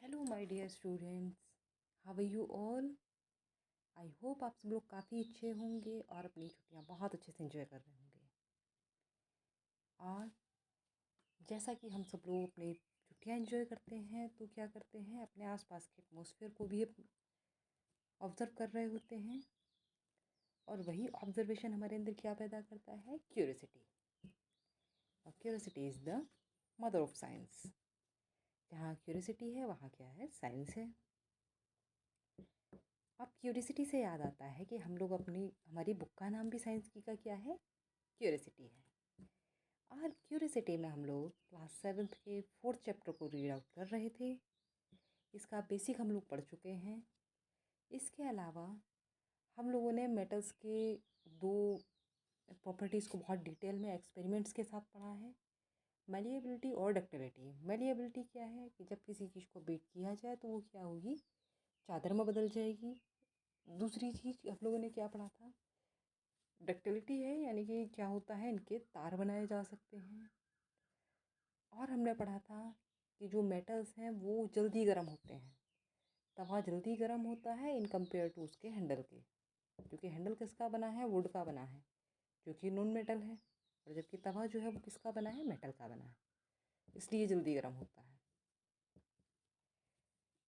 Hello my dear students, how are you all. I hope आप सब लोग काफ़ी अच्छे होंगे और अपनी छुट्टियां बहुत अच्छे से एंजॉय कर रहे होंगे। और जैसा कि हम सब लोग अपनी छुट्टियां एंजॉय करते हैं तो क्या करते हैं, अपने आसपास के एटमॉस्फेयर को भी ऑब्ज़र्व कर रहे होते हैं। और वही ऑब्जर्वेशन हमारे अंदर क्या पैदा करता है, क्यूरियोसिटी। और curiosity is the mother of science. जहाँ क्यूरियोसिटी है वहाँ क्या है, साइंस है। अब क्यूरियोसिटी से याद आता है कि हम लोग हमारी बुक का नाम भी साइंस की का क्या है, क्यूरियोसिटी है। और क्यूरियोसिटी में हम लोग क्लास 7th के 4th चैप्टर को रीड आउट कर रहे थे। इसका बेसिक हम लोग पढ़ चुके हैं। इसके अलावा हम लोगों ने मेटल्स के दो प्रॉपर्टीज़ को बहुत डिटेल में एक्सपेरिमेंट्स के साथ पढ़ा है, मैलिएबिलिटी और डक्टिलिटी। मैलिएबिलिटी क्या है कि जब किसी चीज़ को बीट किया जाए तो वो क्या होगी, चादर में बदल जाएगी। दूसरी चीज़ हम लोगों ने क्या पढ़ा था, डक्टिलिटी है, यानी कि क्या होता है, इनके तार बनाए जा सकते हैं। और हमने पढ़ा था कि जो मेटल्स हैं वो जल्दी गर्म होते हैं। तवा जल्दी गर्म होता है इन कंपेयर टू उसके हैंडल के, क्योंकि हैंडल किसका बना है, वुड का बना है, जो कि नॉन मेटल है। और जबकि तवा जो है वो किसका बना है, मेटल का बना है, इसलिए जल्दी गर्म होता है।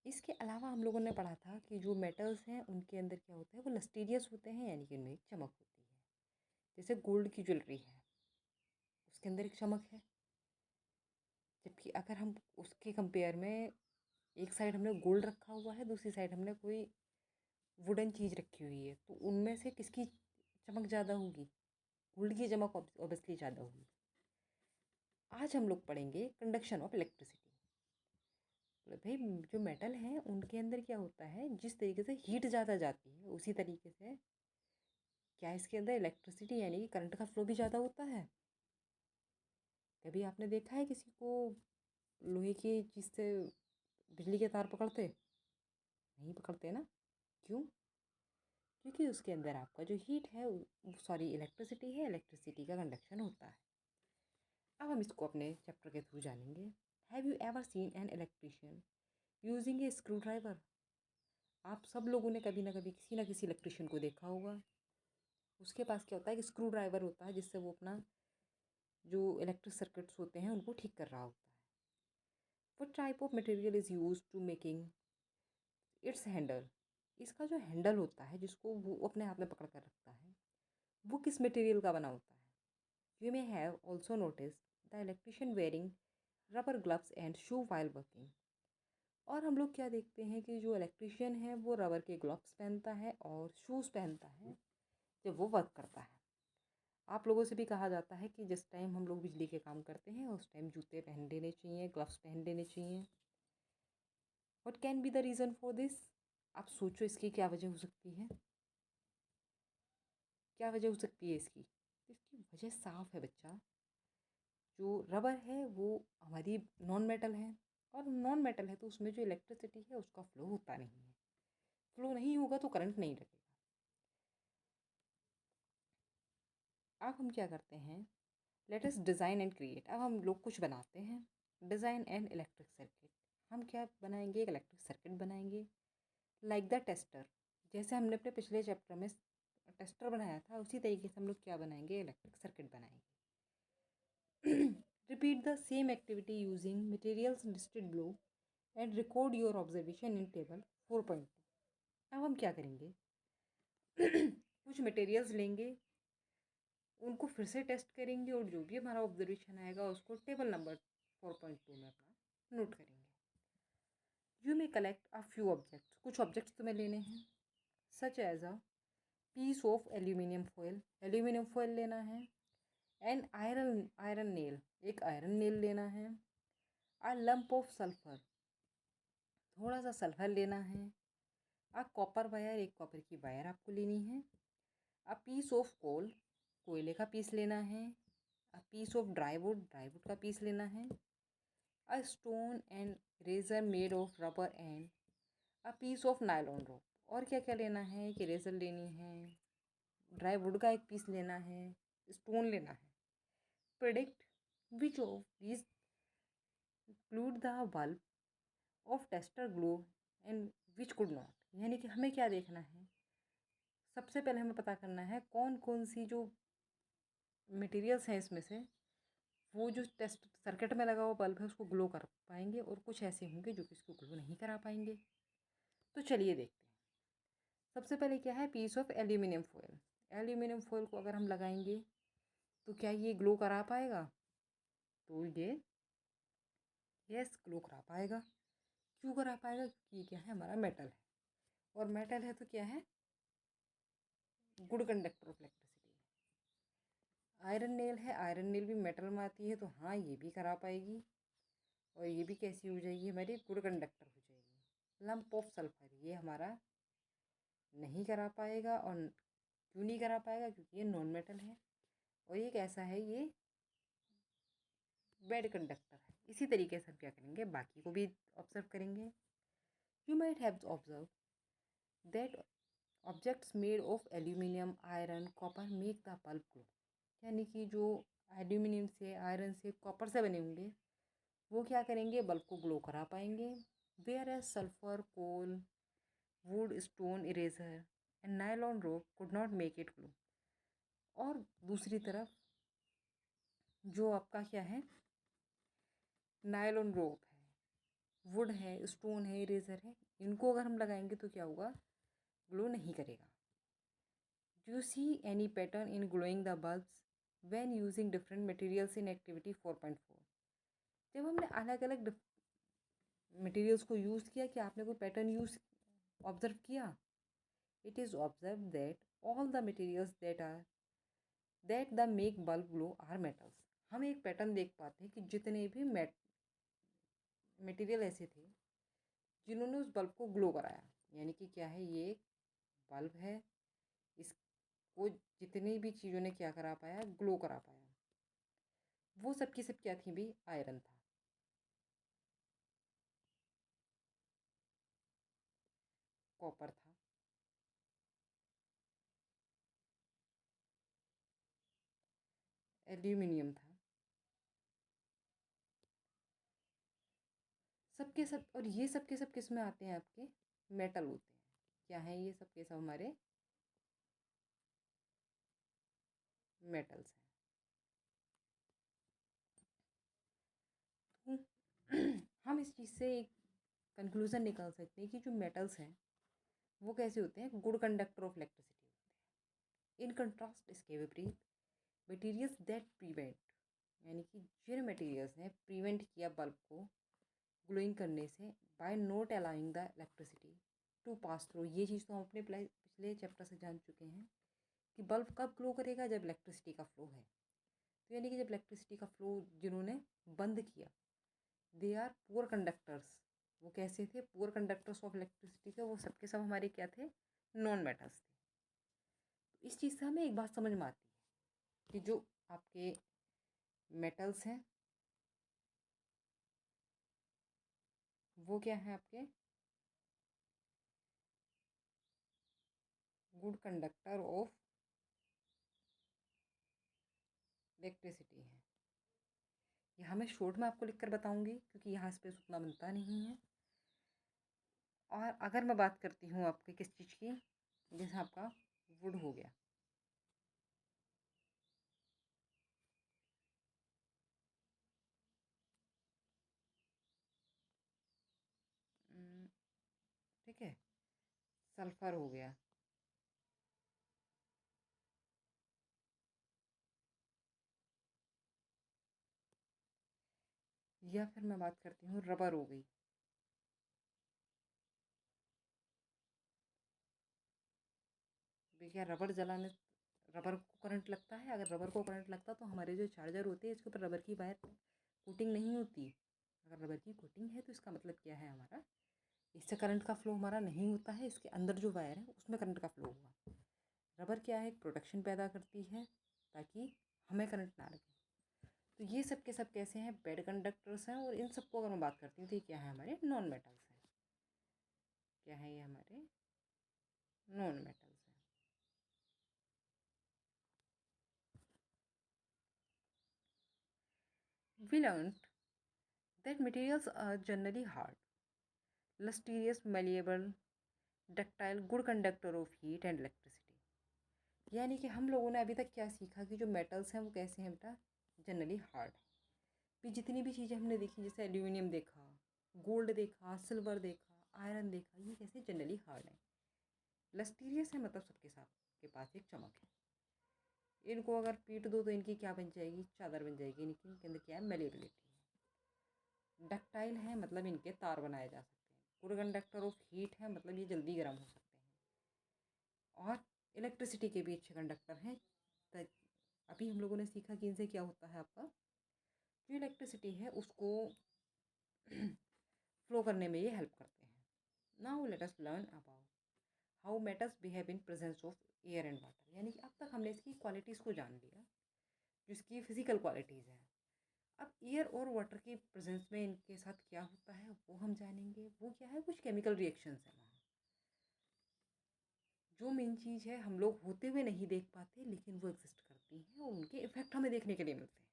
इसके अलावा हम लोगों ने पढ़ा था कि जो मेटल्स हैं उनके अंदर क्या होता है, वो लस्टीरियस होते हैं, यानी कि उनमें एक चमक होती है। जैसे गोल्ड की ज्वेलरी है, उसके अंदर एक चमक है। जबकि अगर हम उसके कंपेयर में एक साइड हमने गोल्ड रखा हुआ है, दूसरी साइड हमने कोई वुडन चीज़ रखी हुई है, तो उनमें से किसकी चमक ज़्यादा होगी, गोल्ड की चमक ऑब्वियसली ज़्यादा होगी। आज हम लोग पढ़ेंगे कंडक्शन ऑफ इलेक्ट्रिसिटी। भाई जो मेटल हैं उनके अंदर क्या होता है, जिस तरीके से हीट ज़्यादा जाती है उसी तरीके से क्या इसके अंदर इलेक्ट्रिसिटी यानी कि करंट का फ्लो भी ज़्यादा होता है। कभी आपने देखा है किसी को लोहे की चीज़ से बिजली के तार पकड़ते? नहीं पकड़ते ना। क्यों? क्योंकि उसके अंदर आपका जो हीट है, सॉरी इलेक्ट्रिसिटी है, इलेक्ट्रिसिटी का कंडक्शन होता है। अब हम इसको अपने चैप्टर के थ्रू जानेंगे। Have you ever seen an electrician using A screw driver? आप सब लोगों ने कभी ना कभी किसी ना किसी इलेक्ट्रिशियन को देखा होगा। उसके पास क्या होता है कि स्क्रू ड्राइवर होता है, जिससे वो अपना जो इलेक्ट्रिक सर्किट्स होते हैं उनको ठीक कर रहा होता है। What type of material is use to making its handle? इसका जो हैंडल होता है जिसको वो अपने हाथ में पकड़ कर रखता है, वो किस मटेरियल का बना होता है? You may have also notice the electrician wearing rubber gloves and shoe while working. और हम लोग क्या देखते हैं कि जो इलेक्ट्रिशियन है वो रबर के ग्लव्स पहनता है और शूज़ पहनता है जब वो वर्क करता है। आप लोगों से भी कहा जाता है कि जिस टाइम हम लोग बिजली के काम करते हैं उस टाइम जूते पहन लेने चाहिए, ग्लव्स पहन लेने चाहिए। What can be the reason for this? आप सोचो इसकी क्या वजह हो सकती है, क्या वजह हो सकती है इसकी? इसकी वजह साफ है बच्चा। जो रबर है वो हमारी नॉन मेटल है, और नॉन मेटल है तो उसमें जो इलेक्ट्रिसिटी है उसका फ्लो होता नहीं है। फ्लो नहीं होगा तो करंट नहीं लगेगा। अब हम क्या करते हैं, let us design and create. अब हम लोग कुछ बनाते हैं, डिज़ाइन एंड इलेक्ट्रिक सर्किट। हम क्या बनाएंगे, एक इलेक्ट्रिक सर्किट बनाएंगे लाइक द टेस्टर। जैसे हमने अपने पिछले चैप्टर में टेस्टर बनाया था उसी तरीके से हम लोग क्या बनाएंगे, इलेक्ट्रिक सर्किट बनाएंगे। Repeat the same activity using materials listed below and record your observation in table 4.2। अब हम क्या करेंगे, कुछ मटेरियल्स लेंगे, उनको फिर से टेस्ट करेंगे और जो भी हमारा ऑब्जर्वेशन आएगा उसको टेबल नंबर 4.2 में अपना नोट करेंगे। You may collect a few objects. कुछ ऑब्जेक्ट्स तुम्हें लेने हैं, such as a piece of aluminium foil, aluminium foil लेना है। एन आयरन आयरन नेल, एक आयरन नेल लेना है। अ लंप ऑफ सल्फर, थोड़ा सा सल्फर लेना है। अ कॉपर वायर, एक कॉपर की वायर आपको लेनी है। अ पीस ऑफ कोल, कोयले का पीस लेना है। A piece of dry wood का पीस लेना है। A stone and razor made of rubber and a piece of nylon rope. और क्या क्या लेना है कि रेजर लेनी है, ड्राई वुड का एक पीस लेना है, स्टोन लेना है। Predict which of these include the bulb of tester glow and which could not, यानी कि हमें क्या देखना है, सबसे पहले हमें पता करना है कौन कौन सी जो मटेरियल्स हैं इसमें से वो जो टेस्ट सर्किट में लगा हुआ बल्ब है उसको ग्लो कर पाएंगे और कुछ ऐसे होंगे जो कि इसको ग्लो नहीं करा पाएंगे। तो चलिए देखते हैं। सबसे पहले क्या है, piece of aluminium foil. Aluminium foil को अगर हम लगाएंगे तो क्या ये ग्लो करा पाएगा? तो ये यस ग्लो करा पाएगा। क्यों करा पाएगा? क्योंकि ये क्या है, हमारा मेटल है, और मेटल है तो क्या है, गुड कंडक्टर ऑफ इलेक्ट्रिसिटी है। आयरन नेल है, आयरन नेल भी मेटल में आती है, तो हाँ ये भी करा पाएगी, और ये भी कैसी हो जाएगी, हमारी गुड कंडक्टर हो जाएगी। लंप ऑफ सल्फर ये हमारा नहीं करा पाएगा, और क्यों नहीं करा पाएगा? क्योंकि ये नॉन मेटल है, और ये कैसा है, ये बैड कंडक्टर है। इसी तरीके से हम क्या करेंगे, बाकी को भी ऑब्जर्व करेंगे। You might have observe that objects made of aluminium, iron, copper make the bulb glow, यानी कि जो एल्यूमिनियम से, आयरन से, कॉपर से बने होंगे वो क्या करेंगे, बल्ब को ग्लो करा पाएंगे। Whereas sulphur, coal, wood, stone, eraser and nylon rope could not make it glow. और दूसरी तरफ जो आपका क्या है, नायलॉन रोप है, वुड है, स्टोन है, इरेजर है, इनको अगर हम लगाएंगे तो क्या होगा, ग्लो नहीं करेगा। Do you see any pattern in glowing the bulbs when using different materials in activity 4.4? जब हमने अलग अलग मटेरियल्स को यूज़ किया, कि आपने कोई पैटर्न यूज़ ऑब्जर्व किया? It is observe that all the materials that the make bulb glow are metals. हम एक पैटर्न देख पाते हैं कि जितने भी मटेरियल ऐसे थे जिन्होंने उस बल्ब को ग्लो कराया, यानी कि क्या है, ये एक बल्ब है, इसको जितनी भी चीज़ों ने क्या करा पाया, ग्लो करा पाया। वो सब की सब क्या थी भी, आयरन था, कॉपर था, एल्यूमिनियम था, सबके सब। और ये सब के सब किस में आते हैं, आपके मेटल होते हैं। क्या है, ये सब के सब हमारे मेटल्स हैं। तो हम इस चीज़ से एक कंक्लूज़न निकाल सकते हैं कि जो मेटल्स हैं वो कैसे होते हैं, गुड कंडक्टर ऑफ इलेक्ट्रिसिटी होते हैं। इन कंट्रास्ट, इसके विपरीत, मटीरियल्स दैट प्रिवेंट, यानी कि जिन मटीरियल्स ने प्रिवेंट किया बल्ब को ग्लोइंग करने से, by not allowing the electricity to pass through. ये चीज़ तो हम अपने पिछले चैप्टर से जान चुके हैं कि बल्ब कब ग्लो करेगा, जब इलेक्ट्रिसिटी का फ्लो है। तो यानी कि जब इलेक्ट्रिसिटी का फ्लो जिन्होंने बंद किया, दे आर पुअर कंडक्टर्स। वो कैसे थे, पुअर कंडक्टर्स ऑफ इलेक्ट्रिसिटी के, वो सबके सब हमारे क्या थे, नॉन मेटल्स थे। तो इस चीज़ से हमें एक बात समझ में आती है कि जो आपके मेटल्स हैं वो क्या है, आपके गुड कंडक्टर ऑफ इलेक्ट्रिसिटी है। यहाँ मैं शॉर्ट में आपको लिख कर बताऊँगी क्योंकि यहाँ स्पेस उतना बनता नहीं है। और अगर मैं बात करती हूँ आपके किस चीज़ की, जैसे आपका वुड हो गया, ठीक है, सल्फर हो गया, या फिर मैं बात करती हूँ रबर हो गई। देखिए रबर जलाने, रबर को करंट लगता है, अगर रबर को करंट लगता तो हमारे जो चार्जर होते हैं इसके ऊपर रबर की वायर कोटिंग नहीं होती। अगर रबर की कोटिंग है तो इसका मतलब क्या है, हमारा इससे करंट का फ्लो हमारा नहीं होता है, इसके अंदर जो वायर है उसमें करंट का फ्लो हुआ। रबर क्या है, एक प्रोटेक्शन पैदा करती है ताकि हमें करंट ना लगे। तो ये सब के सब कैसे हैं, बैड कंडक्टर्स हैं। और इन सबको अगर मैं बात करती हूँ तो ये क्या है, हमारे नॉन मेटल्स हैं। क्या है, ये हमारे नॉन मेटल्स हैं। We learned that materials are generally hard lustrous malleable ductile good conductor of heat and electricity. यानी कि हम लोगों ने अभी तक क्या सीखा कि जो मेटल्स हैं वो कैसे हैं बेटा, जनरली हार्ड है। फिर जितनी भी चीज़ें हमने देखी, जैसे एल्यूमिनियम देखा, गोल्ड देखा, सिल्वर देखा, आयरन देखा, ये कैसे जनरली हार्ड है। लस्टीरियस है मतलब सबके साथ के पास एक चमक है। इनको अगर पीट दो तो इनकी क्या बन जाएगी, चादर बन जाएगी। इनके अंदर क्या है, मेलेबिलिटी है। डक्टाइल है मतलब इनके तार बनाए जा सकते हैं। गुड कंडक्टर ऑफ हीट है मतलब ये जल्दी गर्म हो सकते हैं। और इलेक्ट्रिसिटी के भी अच्छे कंडक्टर हैं। अभी हम लोगों ने सीखा कि इनसे क्या होता है, आपका जो इलेक्ट्रिसिटी है उसको फ्लो करने में ये हेल्प करते हैं। Now let us learn about how metals behave in presence of air and water. यानी कि अब तक हमने इसकी क्वालिटीज़ को जान लिया, जिसकी फिजिकल क्वालिटीज़ हैं। अब एयर और वाटर की प्रेजेंस में इनके साथ क्या होता है वो हम जानेंगे। वो क्या है, कुछ केमिकल रिएक्शंस हैं वहाँ। जो मेन चीज़ है हम लोग होते हुए नहीं देख पाते, लेकिन वो एग्जिस्ट करती हैं और उनके इफेक्ट हमें देखने के लिए मिलते हैं।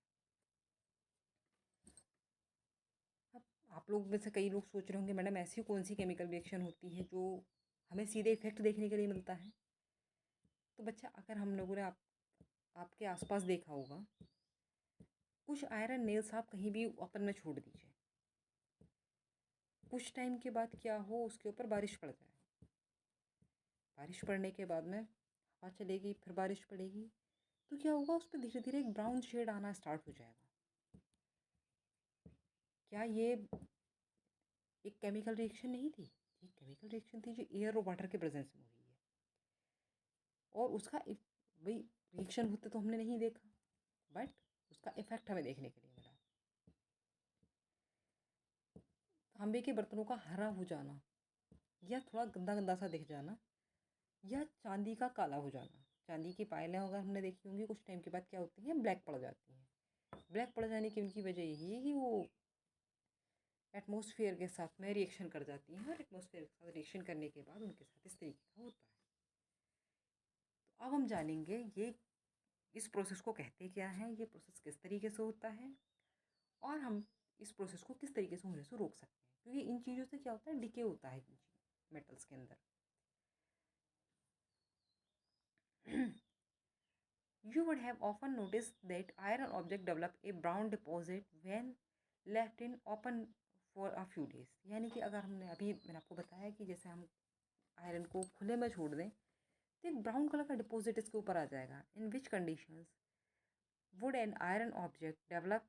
अब आप लोग में से कई लोग सोच रहे होंगे, मैडम ऐसी कौन सी केमिकल रिएक्शन होती है जो हमें सीधे इफेक्ट देखने के लिए मिलता है। तो बच्चा, अगर हम लोगों ने आपके आसपास देखा होगा, कुछ आयरन नेल्स आप कहीं भी ओपन में छोड़ दीजिए, कुछ टाइम के बाद क्या हो, उसके ऊपर बारिश पड़ जाए। बारिश पड़ने के बाद में हवा चलेगी, फिर बारिश पड़ेगी, तो क्या होगा, उस पर धीरे धीरे एक ब्राउन शेड आना स्टार्ट हो जाएगा। क्या ये एक केमिकल रिएक्शन नहीं थी? ये केमिकल रिएक्शन थी जो एयर और वाटर के प्रेजेंस में हुई है। और उसका भाई रिएक्शन होते तो हमने नहीं देखा, बट उसका इफेक्ट हमें देखने के लिए मिला। तांबे के बर्तनों का हरा हो जाना, या थोड़ा गंदा गंदा सा दिख जाना, या चांदी का काला हो जाना। चांदी की पायलें अगर हमने देखी होंगी, कुछ टाइम के बाद क्या होती हैं, ब्लैक पड़ जाती हैं। ब्लैक पड़ जाने की उनकी वजह यही है कि वो एटमॉस्फेयर के साथ में रिएक्शन कर जाती हैं, और एटमॉस्फेयर के साथ रिएक्शन करने के बाद उनके साथ इस तरीके का होता है। तो अब हम जानेंगे ये इस प्रोसेस को कहते क्या हैं, ये प्रोसेस किस तरीके से होता है, और हम इस प्रोसेस को किस तरीके से होने से रोक सकते हैं। क्योंकि इन चीज़ों से क्या होता है, डिके होता है मेटल्स के अंदर। You would have often noticed that iron object develop a brown deposit when left in open for a few days। यानी कि अगर मैंने आपको बताया कि जैसे हम आयरन को खुले में छोड़ दें तो एक ब्राउन कलर का डिपॉजिट इसके ऊपर आ जाएगा। In which conditions would an iron object develop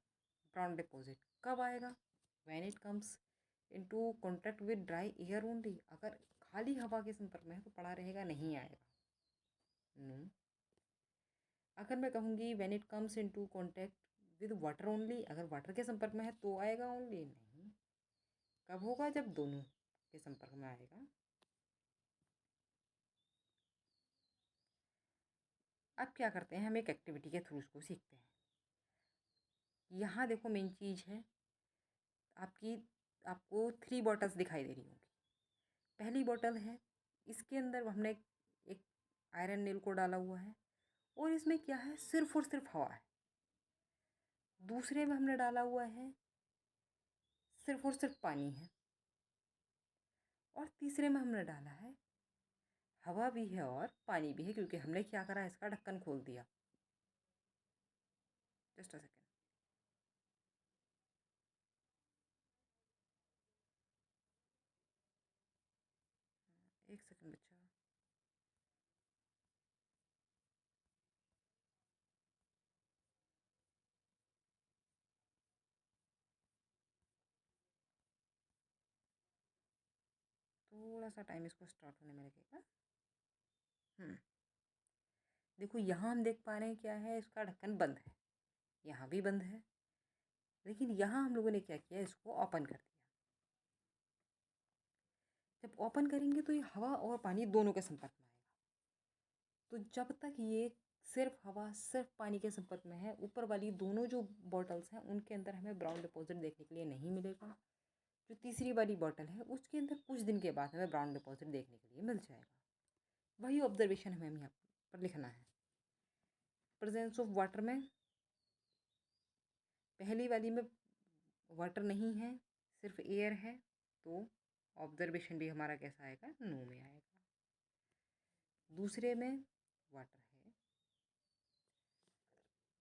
brown deposit? कब आएगा? When it comes into contact with dry air only. अगर खाली हवा के संपर्क में है तो पड़ा रहेगा, नहीं आएगा। नो। अगर मैं कहूँगी when it comes into contact with water only, अगर वाटर के संपर्क में है तो आएगा ओनली, नहीं। कब होगा? जब दोनों के संपर्क में आएगा। अब क्या करते हैं, हम एक एक्टिविटी के थ्रू उसको सीखते हैं। यहाँ देखो, मेन चीज़ है आपकी, आपको 3 बॉटल्स दिखाई दे रही होंगी। पहली बॉटल है, इसके अंदर हमने एक आयरन नेल को डाला हुआ है, और इसमें क्या है, सिर्फ और सिर्फ हवा है। दूसरे में हमने डाला हुआ है, सिर्फ और सिर्फ पानी है। और तीसरे में हमने डाला है, हवा भी है और पानी भी है, क्योंकि हमने क्या करा, इसका ढक्कन खोल दिया। Just a second. एक सेकेंड बच्चा। थोड़ा सा टाइम इसको स्टार्ट होने में लगेगा। देखो, यहाँ हम देख पा रहे हैं क्या है, इसका ढक्कन बंद है, यहाँ भी बंद है, लेकिन यहाँ हम लोगों ने क्या किया, इसको ओपन कर दिया। जब ओपन करेंगे तो ये हवा और पानी दोनों के संपर्क में आएगा। तो जब तक ये सिर्फ हवा सिर्फ पानी के संपर्क में है, ऊपर वाली दोनों जो बॉटल्स हैं उनके अंदर हमें ब्राउन डिपॉजिट देखने के लिए नहीं मिलेगा। जो तीसरी वाली बॉटल है उसके अंदर कुछ दिन के बाद हमें ब्राउन डिपॉजिट देखने के लिए मिल जाएगा। वही ऑब्जर्वेशन हमें यहाँ पर लिखना है। प्रेजेंस ऑफ वाटर में, पहली वाली में वाटर नहीं है, सिर्फ एयर है, तो ऑब्जर्वेशन भी हमारा कैसा आएगा, नो में आएगा। दूसरे में वाटर है,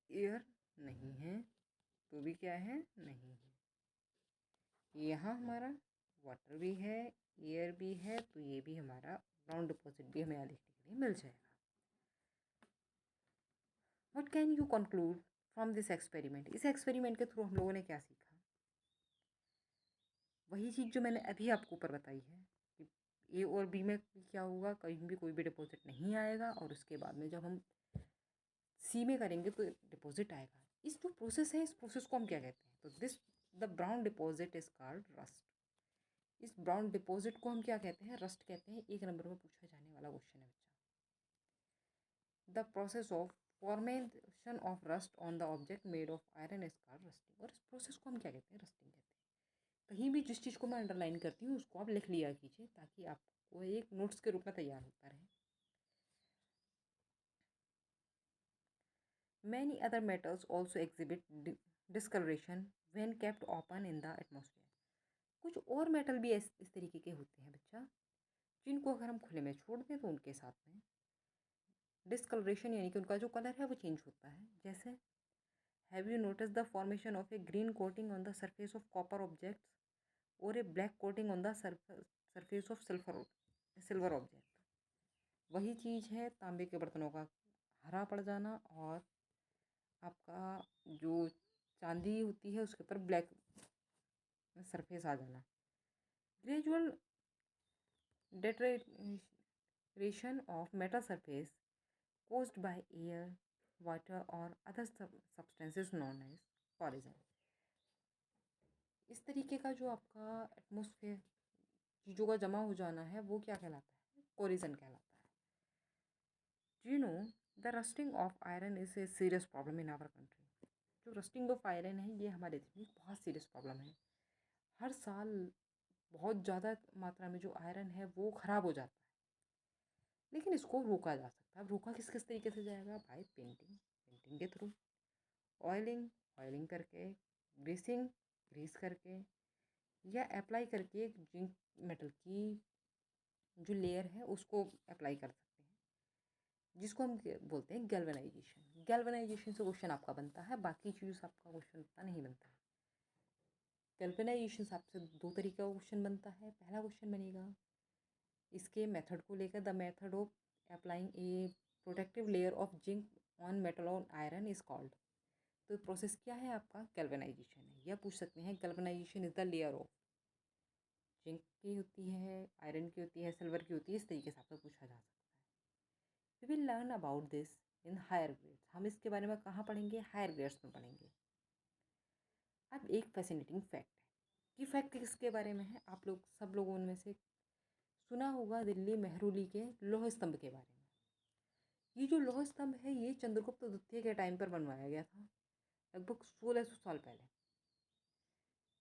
एयर नहीं है, तो भी क्या है, नहीं है। यहाँ हमारा वाटर भी है, एयर भी है, तो ये भी हमारा ब्राउन डिपॉजिट भी हमें यहाँ देखने के लिए मिल जाएगा। What can you conclude from this experiment? इस एक्सपेरिमेंट के थ्रू हम लोगों ने क्या सीखा? वही चीज़ जो मैंने अभी आपको ऊपर बताई है कि ए और बी में क्या होगा, कहीं भी कोई भी डिपॉजिट नहीं आएगा, और उसके बाद में जब हम सी में करेंगे तो डिपॉजिट आएगा। इस जो प्रोसेस है, इस प्रोसेस को हम क्या कहते हैं? तो the brown deposit is called rust. इस ब्राउन डिपॉजिट को हम क्या कहते हैं? रस्ट कहते हैं। 1 नंबर में पूछा जाने वाला क्वेश्चन है बच्चा। The process of formation of rust on the object made of iron is called rusting. और इस प्रोसेस को हम क्या कहते हैं? रस्टिंग कहते हैं। कहीं भी जिस चीज़ को मैं अंडरलाइन करती हूँ उसको आप लिख लिया कीजिए, ताकि आपको एक नोट्स के रूप में तैयार होता रहे। Many other metals also exhibit discolouration when kept open in the atmosphere. कुछ और मेटल भी इस तरीके के होते हैं बच्चा, जिनको अगर हम खुले में छोड़ दें तो उनके साथ में डिस्कलरेशन यानी कि उनका जो कलर है वो चेंज होता है। जैसे have you notice the formation of a green coating on the surface of copper objects और a black coating on the surface of silver object? वही चीज़ है तांबे के बर्तनों का हरा पड़ जाना, और आपका जो चांदी होती है उसके ऊपर ब्लैक सरफेस आ जाना। Gradual deterioration of metal surface caused by air, water or other substances known as corrosion। इस तरीके का जो आपका एटमॉस्फेयर चीज़ों का जमा हो जाना है वो क्या कहलाता है? कोरिजन कहलाता है। Do you know the rusting of iron is a serious problem in our country? जो रस्टिंग ऑफ आयरन है ये हमारे देश में बहुत सीरियस प्रॉब्लम है। हर साल बहुत ज़्यादा मात्रा में जो आयरन है वो ख़राब हो जाता है, लेकिन इसको रोका जा सकता है। अब रोका किस किस तरीके से जाएगा? बाय पेंटिंग के थ्रू, ऑयलिंग करके, ग्रीस करके, या अप्लाई करके एक जिंक मेटल की जो लेयर है उसको अप्लाई कर सकते हैं, जिसको हम बोलते हैं गैल्वेनाइजेशन। गैल्वेनाइजेशन से क्वेश्चन आपका बनता है, बाकी चीज़ से आपका क्वेश्चन उतना नहीं बनता है। गैल्वेनाइजेशन से आपसे 2 तरीके का क्वेश्चन बनता है। पहला क्वेश्चन बनेगा इसके मेथड को लेकर, the method of applying A protective layer of zinc on metal on iron is called. तो प्रोसेस क्या है आपका? गैल्वेनाइजेशन है। यह पूछ सकते हैं galvanisation is the layer of zinc की होती है, आयरन की होती है, सिल्वर की होती है, इस तरीके से आपसे पूछा जा सकता है। We will learn about this in higher grades. हम इसके बारे में कहाँ पढ़ेंगे? हायर ग्रेड्स में पढ़ेंगे। अब एक फैसिनेटिंग फैक्ट है कि फैक्ट किसके बारे में है? आप लोग सब लोगों उनमें से सुना होगा दिल्ली मेहरौली के लौह स्तंभ के बारे में। ये जो लौह स्तंभ है ये चंद्रगुप्त द्वितीय के टाइम पर बनवाया गया था, लगभग 1600 साल पहले।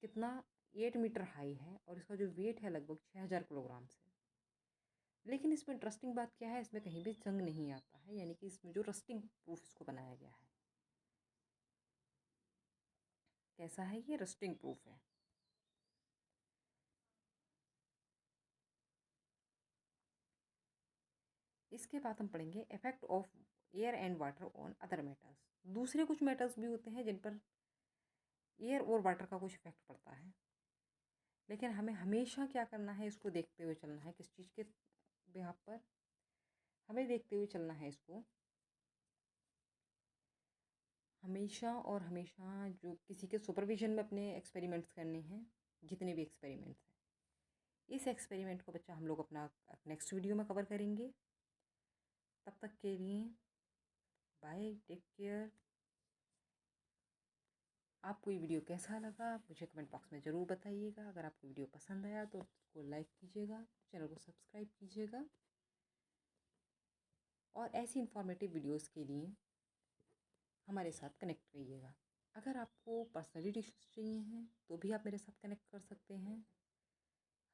कितना? 8 मीटर हाई है, और इसका जो वेट है लगभग 6000 किलोग्राम से। लेकिन इसमें इंटरेस्टिंग बात क्या है? इसमें कहीं भी जंग नहीं आता है, यानी कि इसमें जो रस्टिंग प्रूफ इसको बनाया गया है। कैसा है ये? रस्टिंग प्रूफ है। इसके बाद हम पढ़ेंगे effect of air and water on other metals. दूसरे कुछ मेटल्स भी होते हैं जिन पर एयर और वाटर का कुछ इफेक्ट पड़ता है, लेकिन हमें हमेशा क्या करना है? इसको देखते हुए चलना है। किस चीज़ के बिहाफ पर? हमें देखते हुए चलना है इसको हमेशा, और हमेशा जो किसी के सुपरविजन में अपने एक्सपेरिमेंट्स करने हैं, जितने भी एक्सपेरिमेंट्स हैं। इस एक्सपेरिमेंट को बच्चा हम लोग अपना नेक्स्ट वीडियो में कवर करेंगे। तब तक के लिए बाय, टेक केयर। आपको ये वीडियो कैसा लगा मुझे कमेंट बॉक्स में ज़रूर बताइएगा। अगर आपको वीडियो पसंद आया तो उसको लाइक कीजिएगा, चैनल को सब्सक्राइब कीजिएगा, और ऐसी इन्फॉर्मेटिव वीडियोस के लिए हमारे साथ कनेक्ट रहिएगा। अगर आपको पर्सनली टिप्स चाहिए हैं तो भी आप मेरे साथ कनेक्ट कर सकते हैं।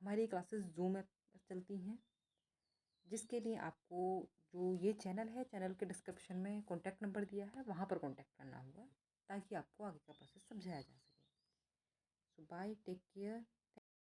हमारी क्लासेस जूम ऐप पर चलती हैं, जिसके लिए आपको जो ये चैनल है, चैनल के डिस्क्रिप्शन में कॉन्टैक्ट नंबर दिया है, वहाँ पर कॉन्टैक्ट करना होगा, ताकि आपको आगे का प्रोसेस समझाया जा सके। सो बाय, टेक केयर।